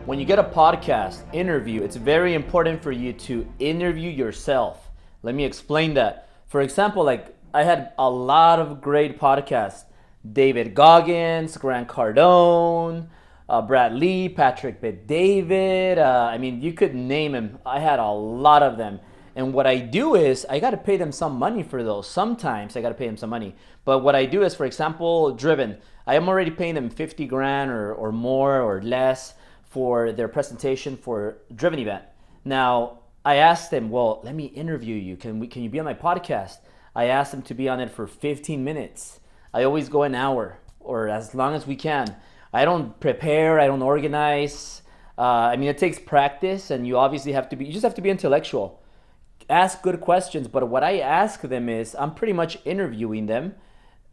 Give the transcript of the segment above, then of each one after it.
When you get a podcast interview, it's very important for you to interview yourself. Let me explain that. For example, like I had a lot of great podcasts. David Goggins, Grant Cardone, Brad Lee, Patrick Bet-David. I mean, you could name him. I had a lot of them. And what I do is I got to pay them some money for those. Sometimes I got to pay them some money. But what I do is, for example, Driven. I am already paying them 50 grand or more or less for their presentation for Driven event. Now, I asked them, well, let me interview you. Can you be on my podcast? I asked them to be on it for 15 minutes. I always go an hour or as long as we can. I don't prepare, I don't organize. I mean, it takes practice, and you obviously you just have to be intellectual. Ask good questions, but what I ask them is, I'm pretty much interviewing them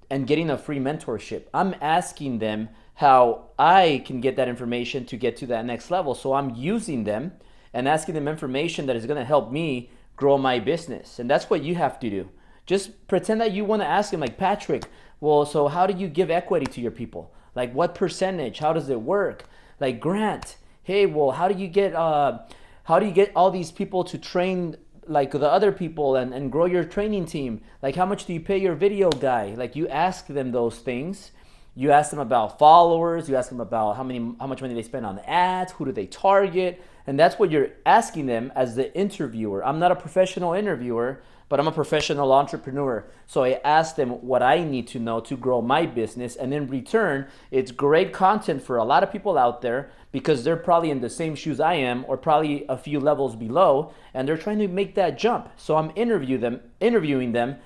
and getting a free mentorship. I'm asking them how I can get that information to get to that next level. So I'm using them and asking them information that is going to help me grow my business. And that's what you have to do. Just pretend that you want to ask them, like, Patrick, well, so how do you give equity to your people? Like, what percentage? How does it work? Like, Grant, hey, well, how do you get all these people to train like the other people and grow your training team? Like, how much do you pay your video guy? Like, you ask them those things. You ask them about followers. You ask them about how much money they spend on ads. Who do they target? And that's what you're asking them as the interviewer. I'm not a professional interviewer, but I'm a professional entrepreneur. So I ask them what I need to know to grow my business. And in return, it's great content for a lot of people out there because they're probably in the same shoes I am or probably a few levels below, and they're trying to make that jump. So I'm interviewing them.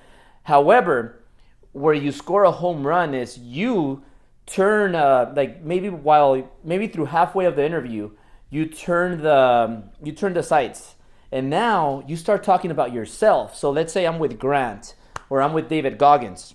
However, where you score a home run is you turn maybe through halfway of the interview, you turn the sights, and now you start talking about yourself. So let's say I'm with Grant or I'm with David Goggins,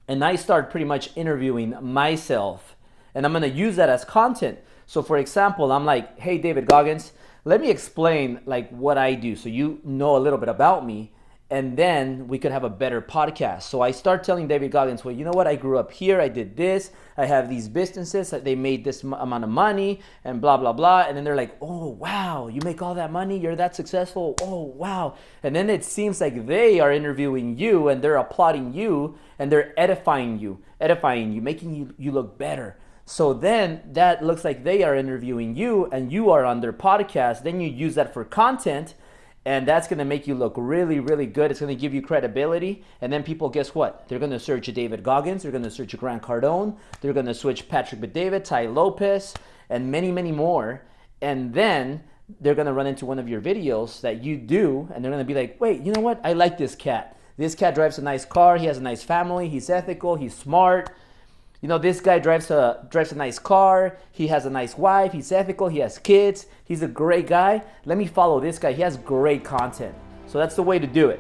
and I start pretty much interviewing myself, and I'm going to use that as content. So for example, I'm like, hey, David Goggins, let me explain like what I do so you know a little bit about me, and then we could have a better podcast. So I start telling David Goggins, well, you know what? I grew up here. I did this. I have these businesses that they made this amount of money and blah, blah, blah. And then they're like, oh, wow, you make all that money? You're that successful? Oh, wow. And then it seems like they are interviewing you and they're applauding you and they're edifying you, making you look better. So then that looks like they are interviewing you and you are on their podcast. Then you use that for content. And that's going to make you look really, really good. It's going to give you credibility. And then people, guess what? They're going to search David Goggins. They're going to search Grant Cardone. They're going to switch Patrick Bet-David, Tai Lopez, and many, many more. And then they're going to run into one of your videos that you do. And they're going to be like, wait, you know what? I like this cat. This cat drives a nice car. He has a nice family. He's ethical. He's smart. You know, this guy drives a nice car. He has a nice wife. He's ethical. He has kids. He's a great guy. Let me follow this guy. He has great content. So that's the way to do it.